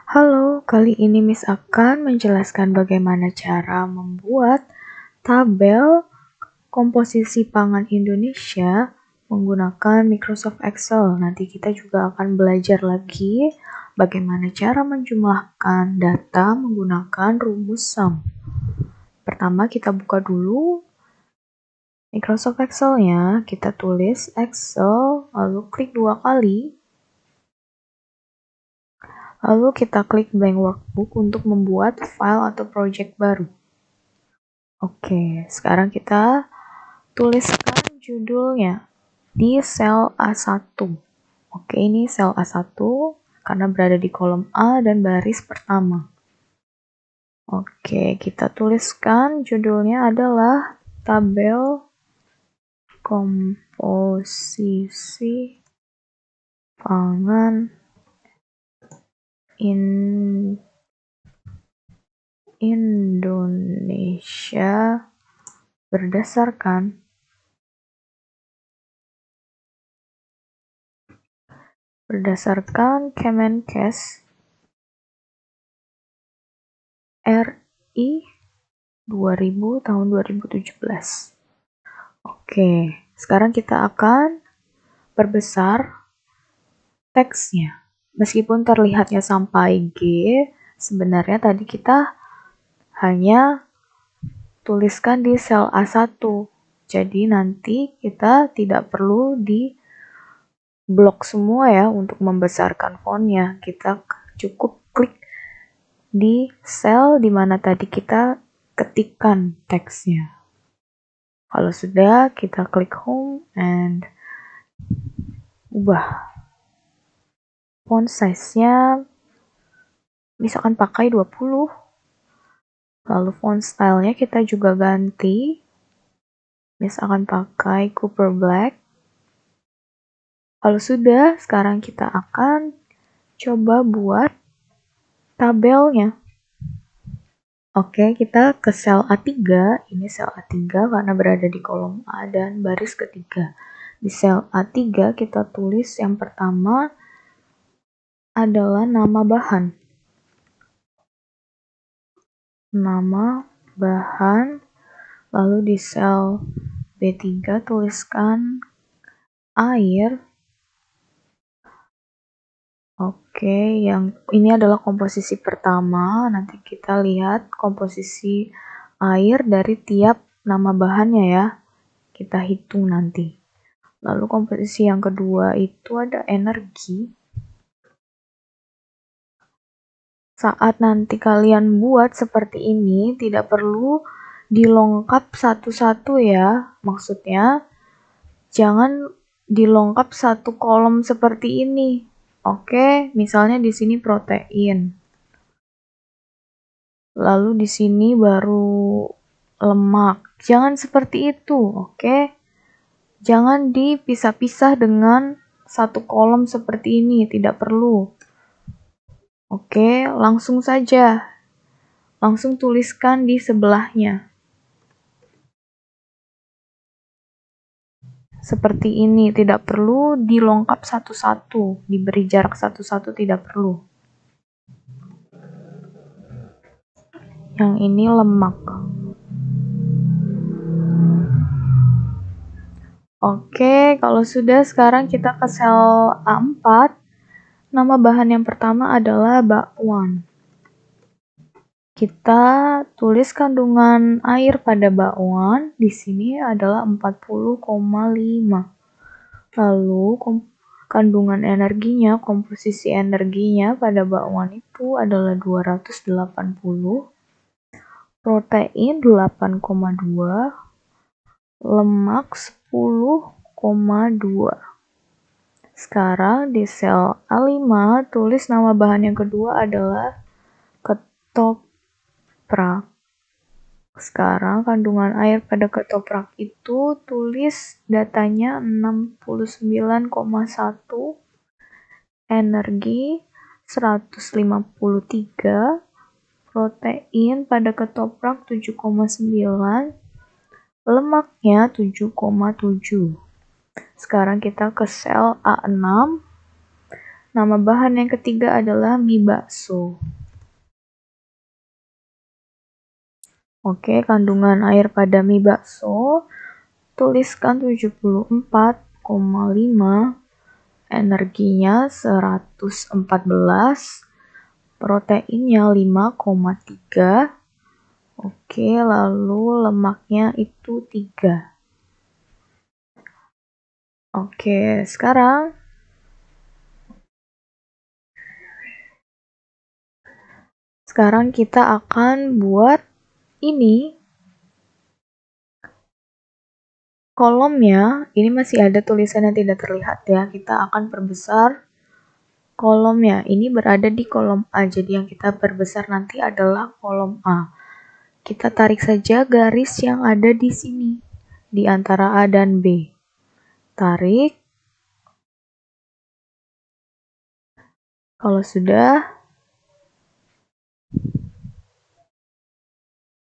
Halo, kali ini Miss akan menjelaskan bagaimana cara membuat tabel komposisi pangan Indonesia menggunakan Microsoft Excel. Nanti kita juga akan belajar lagi bagaimana cara menjumlahkan data menggunakan rumus sum. Pertama kita buka dulu Microsoft Excel-nya, kita tulis Excel, lalu klik 2 kali. Lalu kita klik blank workbook untuk membuat file atau project baru. Oke, sekarang kita tuliskan judulnya di sel A1. Oke, ini sel A1 karena berada di kolom A dan baris pertama. Oke, kita tuliskan judulnya adalah tabel komposisi pangan Indonesia berdasarkan Kemenkes RI 2000 tahun 2017. Oke, sekarang kita akan perbesar teksnya. Meskipun terlihatnya sampai G, sebenarnya tadi kita hanya tuliskan di sel A1. Jadi nanti kita tidak perlu di blok semua ya untuk membesarkan fontnya. Kita cukup klik di sel di mana tadi kita ketikkan teksnya. Kalau sudah, kita klik home and ubah font size-nya, misalkan pakai 20. Lalu font style-nya kita juga ganti, misalkan pakai Cooper Black. Kalau sudah, sekarang kita akan coba buat tabelnya. Oke, kita ke sel A3. Ini sel A3 karena berada di kolom A dan baris ketiga. Di sel A3 kita tulis yang pertama adalah nama bahan. Nama bahan. Lalu di sel B3 tuliskan air. Oke, yang ini adalah komposisi pertama. Nanti kita lihat komposisi air dari tiap nama bahannya ya. Kita hitung nanti. Lalu komposisi yang kedua itu ada energi. Saat nanti kalian buat seperti ini, tidak perlu dilengkap satu-satu ya. Maksudnya, jangan dilengkap satu kolom seperti ini. Oke, misalnya di sini protein. Lalu di sini baru lemak. Jangan seperti itu, oke? Jangan dipisah-pisah dengan satu kolom seperti ini, tidak perlu. Oke, langsung saja. Langsung tuliskan di sebelahnya. Seperti ini, tidak perlu dilengkap satu-satu, diberi jarak satu-satu, tidak perlu. Yang ini lemak. Oke, kalau sudah sekarang kita ke sel A4. Nama bahan yang pertama adalah bakwan. Kita tulis kandungan air pada bakwan di sini adalah 40,5. Lalu kandungan energinya, komposisi energinya pada bakwan itu adalah 280, protein 8,2, lemak 10,2. Sekarang di sel A5 tulis nama bahan yang kedua adalah ketoprak. Sekarang kandungan air pada ketoprak itu tulis datanya 69,1, energi 153, protein pada ketoprak 7,9, lemaknya 7,7. Sekarang kita ke sel A6. Nama bahan yang ketiga adalah mie bakso. Oke, kandungan air pada mie bakso, tuliskan 74,5, energinya 114, proteinnya 5,3. Oke, lalu lemaknya itu 3. Oke, sekarang kita akan buat ini. Kolomnya, ini masih ada tulisan yang tidak terlihat ya. Kita akan perbesar kolomnya. Ini berada di kolom A. Jadi yang kita perbesar nanti adalah kolom A. Kita tarik saja garis yang ada di sini, di antara A dan B. Tarik. Kalau sudah,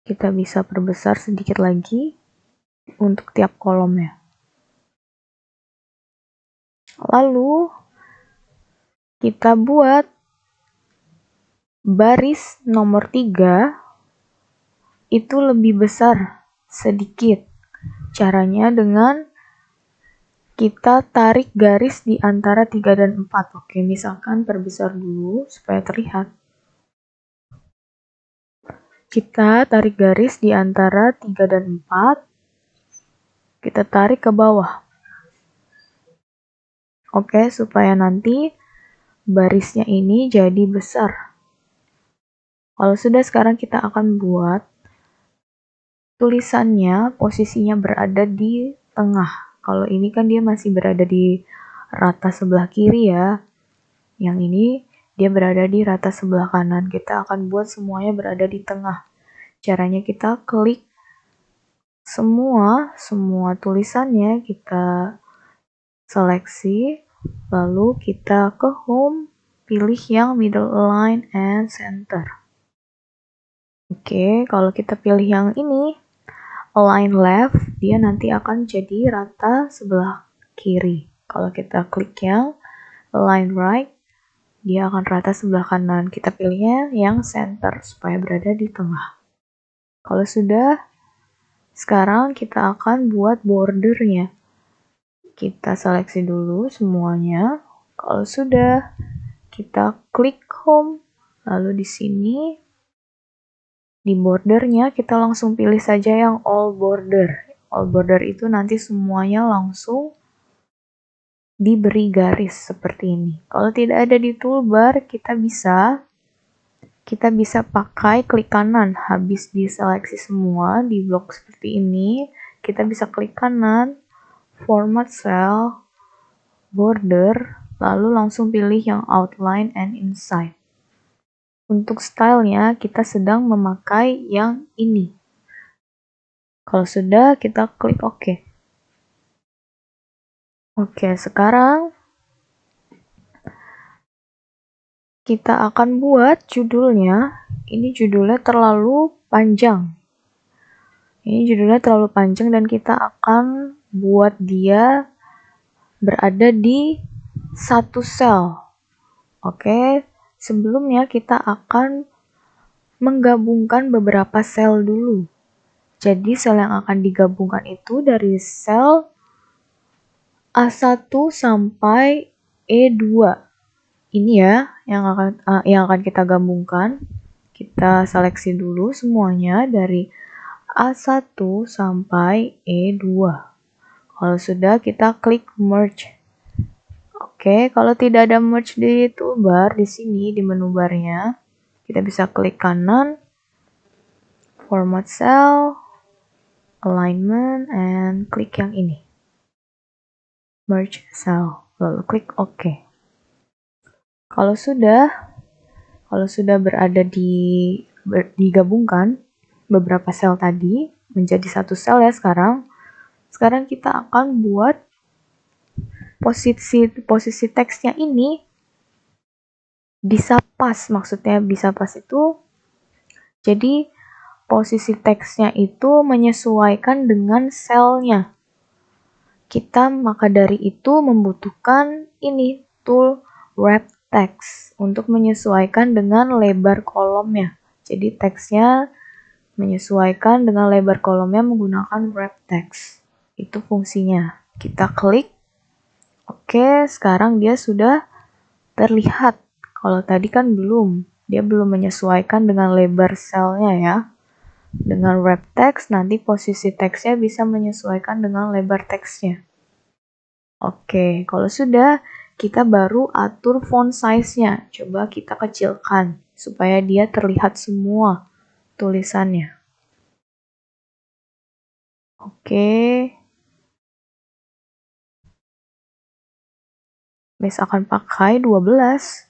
kita bisa perbesar sedikit lagi untuk tiap kolomnya. Lalu, kita buat baris nomor 3 itu lebih besar sedikit. Caranya dengan kita tarik garis di antara 3 dan 4. Oke, misalkan perbesar dulu supaya terlihat. Kita tarik garis di antara 3 dan 4. Kita tarik ke bawah. Oke, supaya nanti barisnya ini jadi besar. Kalau sudah, sekarang kita akan buat tulisannya posisinya berada di tengah. Kalau ini kan dia masih berada di rata sebelah kiri ya. Yang ini dia berada di rata sebelah kanan. Kita akan buat semuanya berada di tengah. Caranya kita klik semua tulisannya, kita seleksi, lalu kita ke home, pilih yang middle align and center. Oke, kalau kita pilih yang ini, align left, dia nanti akan jadi rata sebelah kiri. Kalau kita klik yang align right, dia akan rata sebelah kanan. Kita pilihnya yang center supaya berada di tengah. Kalau sudah, sekarang kita akan buat bordernya. Kita seleksi dulu semuanya. Kalau sudah, kita klik home. Lalu di sini, di bordernya kita langsung pilih saja yang all border. All border itu nanti semuanya langsung diberi garis seperti ini. Kalau tidak ada di toolbar, kita bisa pakai klik kanan. Habis diseleksi semua di blok seperti ini, kita bisa klik kanan, format cell, border, lalu langsung pilih yang outline and inside. Untuk stylenya, kita sedang memakai yang ini. Kalau sudah, kita klik OK. Oke, sekarang kita akan buat judulnya. Ini judulnya terlalu panjang. Dan kita akan buat dia berada di satu sel. Oke, sebelumnya kita akan menggabungkan beberapa sel dulu. Jadi sel yang akan digabungkan itu dari sel A1 sampai E2. Ini ya yang akan kita gabungkan. Kita seleksi dulu semuanya dari A1 sampai E2. Kalau sudah, kita klik merge. Oke, kalau tidak ada merge di toolbar, di sini di menu barnya, kita bisa klik kanan, format cell, alignment, and klik yang ini. Merge cell, lalu klik OK. Kalau sudah berada digabungkan beberapa sel tadi menjadi satu sel ya sekarang kita akan buat posisi teksnya ini bisa pas. Maksudnya bisa pas itu jadi posisi teksnya itu menyesuaikan dengan selnya. Maka dari itu membutuhkan ini tool wrap text untuk menyesuaikan dengan lebar kolomnya. Jadi teksnya menyesuaikan dengan lebar kolomnya menggunakan wrap text. Itu fungsinya. Kita klik. Oke, sekarang dia sudah terlihat. Kalau tadi kan belum. Dia belum menyesuaikan dengan lebar selnya ya. Dengan wrap text, nanti posisi teksnya bisa menyesuaikan dengan lebar teksnya. Oke, kalau sudah, kita baru atur font size-nya. Coba kita kecilkan, supaya dia terlihat semua tulisannya. Oke. Miss akan pakai 12.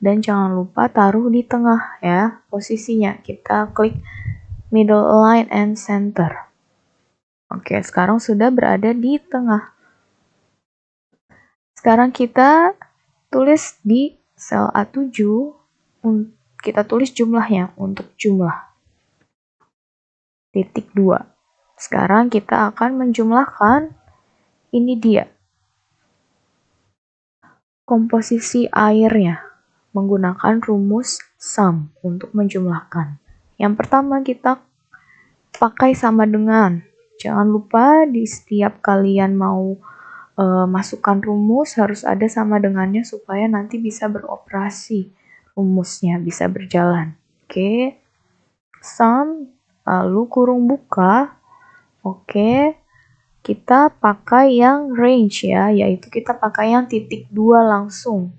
Dan jangan lupa taruh di tengah ya, posisinya. Kita klik middle align and center. Oke, sekarang sudah berada di tengah. Sekarang kita tulis di sel A7, kita tulis jumlahnya untuk jumlah. Titik 2. Sekarang kita akan menjumlahkan, ini dia, komposisi airnya menggunakan rumus sum untuk menjumlahkan. Yang pertama kita pakai sama dengan. Jangan lupa di setiap kalian mau masukkan rumus harus ada sama dengannya supaya nanti bisa beroperasi rumusnya, bisa berjalan. Oke. Sum, lalu kurung buka. Oke. Kita pakai yang range ya, yaitu kita pakai yang titik 2 langsung.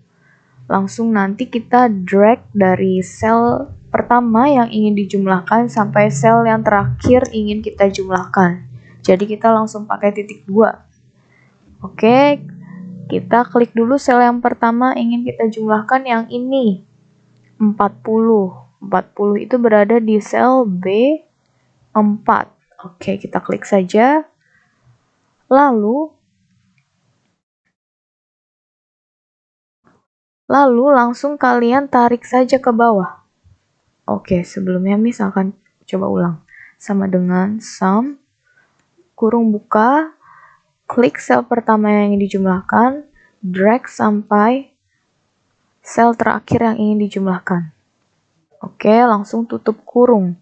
Langsung nanti kita drag dari sel pertama yang ingin dijumlahkan sampai sel yang terakhir ingin kita jumlahkan. Jadi kita langsung pakai titik 2. Oke, kita klik dulu sel yang pertama ingin kita jumlahkan yang ini. 40. 40 itu berada di sel B4. Oke, kita klik saja. Lalu langsung kalian tarik saja ke bawah. Oke, sebelumnya misalkan coba ulang. Sama dengan sum, kurung buka, klik sel pertama yang ingin dijumlahkan, drag sampai sel terakhir yang ingin dijumlahkan. Oke, langsung tutup kurung.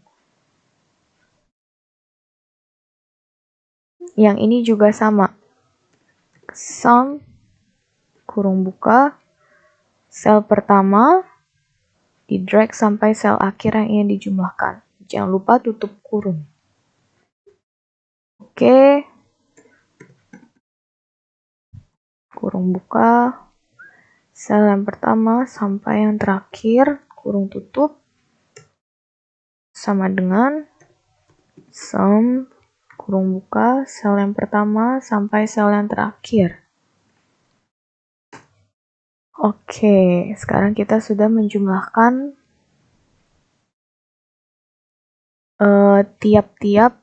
Yang ini juga sama. Sum, kurung buka, sel pertama, di drag sampai sel akhir yang ingin dijumlahkan. Jangan lupa tutup kurung. Oke. Kurung buka, sel yang pertama sampai yang terakhir, kurung tutup, sama dengan sum, kurung buka, sel yang pertama sampai sel yang terakhir. Oke, sekarang kita sudah menjumlahkan tiap-tiap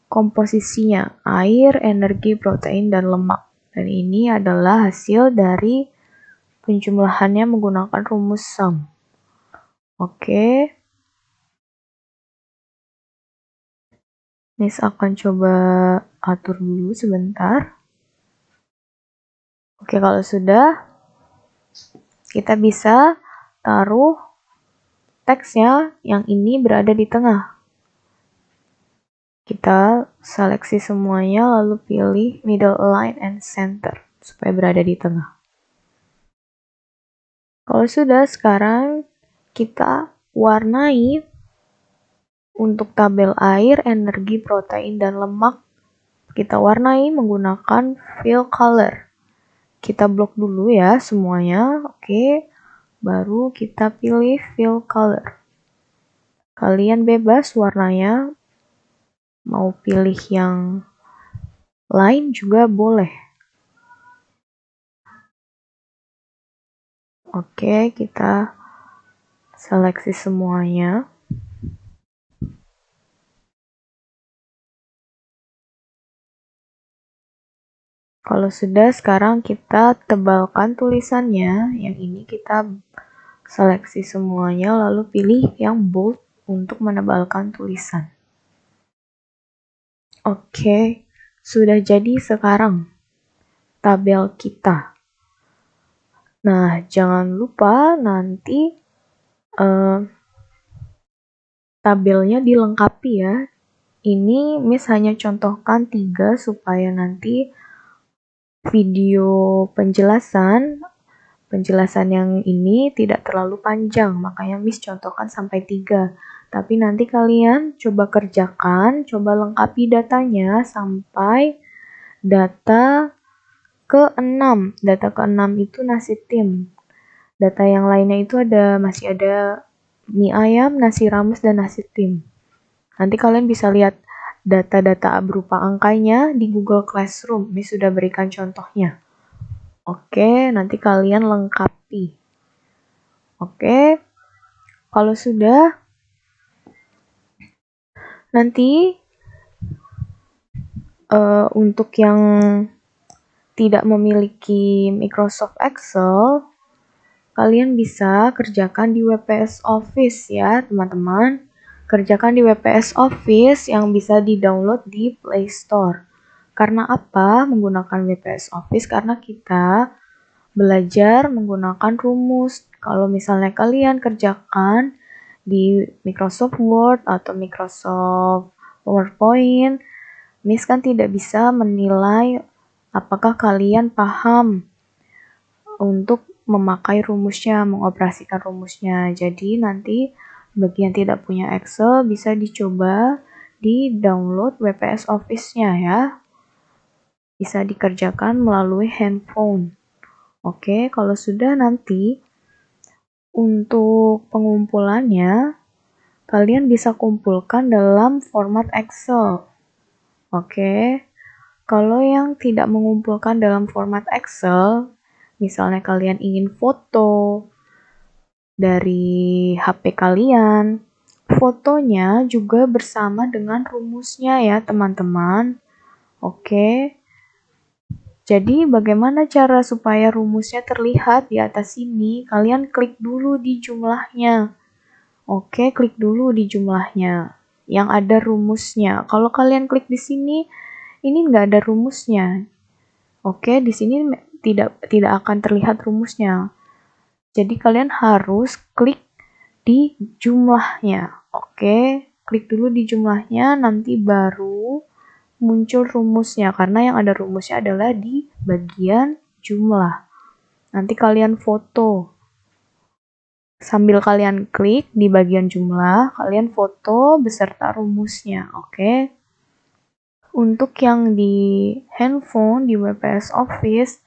komposisinya, air, energi, protein, dan lemak. Dan ini adalah hasil dari penjumlahannya menggunakan rumus sum. Oke. Miss akan coba atur dulu sebentar. Oke, kalau sudah, kita bisa taruh teksnya yang ini berada di tengah. Kita seleksi semuanya, lalu pilih middle align and center, supaya berada di tengah. Kalau sudah, sekarang kita warnai untuk tabel air, energi, protein, dan lemak. Kita warnai menggunakan fill color. Kita blok dulu ya semuanya, oke. Baru kita pilih fill color. Kalian bebas warnanya, mau pilih yang lain juga boleh. Oke, kita seleksi semuanya. Kalau sudah, sekarang kita tebalkan tulisannya. Yang ini kita seleksi semuanya, lalu pilih yang bold untuk menebalkan tulisan. Oke, sudah jadi sekarang tabel kita. Nah, jangan lupa nanti tabelnya dilengkapi ya. Ini Miss hanya contohkan 3 supaya nanti video penjelasan yang ini tidak terlalu panjang, makanya Miss contohkan sampai 3. Tapi nanti kalian coba kerjakan, coba lengkapi datanya sampai data ke-6. Data ke-6 itu nasi tim. Data yang lainnya itu masih ada mie ayam, nasi rames, dan nasi tim. Nanti kalian bisa lihat data-data berupa angkanya di Google Classroom. Miss sudah berikan contohnya. Oke, nanti kalian lengkapi. Oke, kalau sudah, nanti untuk yang tidak memiliki Microsoft Excel, kalian bisa kerjakan di WPS Office ya, teman-teman. Kerjakan di WPS Office yang bisa di-download di Play Store. Karena apa menggunakan WPS Office? Karena kita belajar menggunakan rumus. Kalau misalnya kalian kerjakan di Microsoft Word atau Microsoft PowerPoint, Miss kan tidak bisa menilai apakah kalian paham untuk memakai rumusnya, mengoperasikan rumusnya. Jadi nanti bagi yang tidak punya Excel bisa dicoba di download WPS Office-nya ya. Bisa dikerjakan melalui handphone. Oke, kalau sudah nanti untuk pengumpulannya kalian bisa kumpulkan dalam format Excel. Oke. Kalau yang tidak mengumpulkan dalam format Excel, misalnya kalian ingin foto dari HP kalian, fotonya juga bersama dengan rumusnya ya teman-teman. Oke. Jadi bagaimana cara supaya rumusnya terlihat di atas sini? Kalian klik dulu di jumlahnya. Oke, klik dulu di jumlahnya yang ada rumusnya. Kalau kalian klik di sini, ini nggak ada rumusnya. Oke, di sini tidak akan terlihat rumusnya. Jadi kalian harus klik di jumlahnya. Oke, klik dulu di jumlahnya, nanti baru muncul rumusnya. Karena yang ada rumusnya adalah di bagian jumlah. Nanti kalian foto. Sambil kalian klik di bagian jumlah, kalian foto beserta rumusnya. Oke. Untuk yang di handphone, di WPS Office,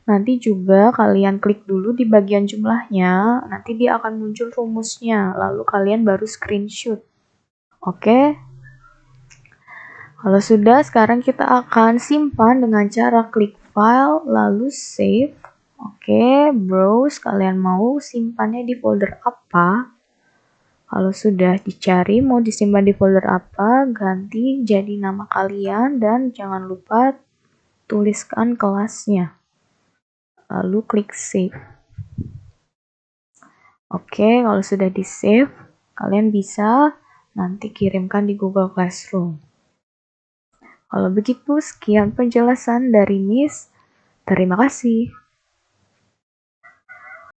nanti juga kalian klik dulu di bagian jumlahnya, nanti dia akan muncul rumusnya, lalu kalian baru screenshot. Oke? Kalau sudah, sekarang kita akan simpan dengan cara klik file, lalu save. Oke, browse, kalian mau simpannya di folder apa? Kalau sudah dicari mau disimpan di folder apa, ganti jadi nama kalian dan jangan lupa tuliskan kelasnya. Lalu klik save. Oke, kalau sudah di save, kalian bisa nanti kirimkan di Google Classroom. Kalau begitu, sekian penjelasan dari Miss. Terima kasih.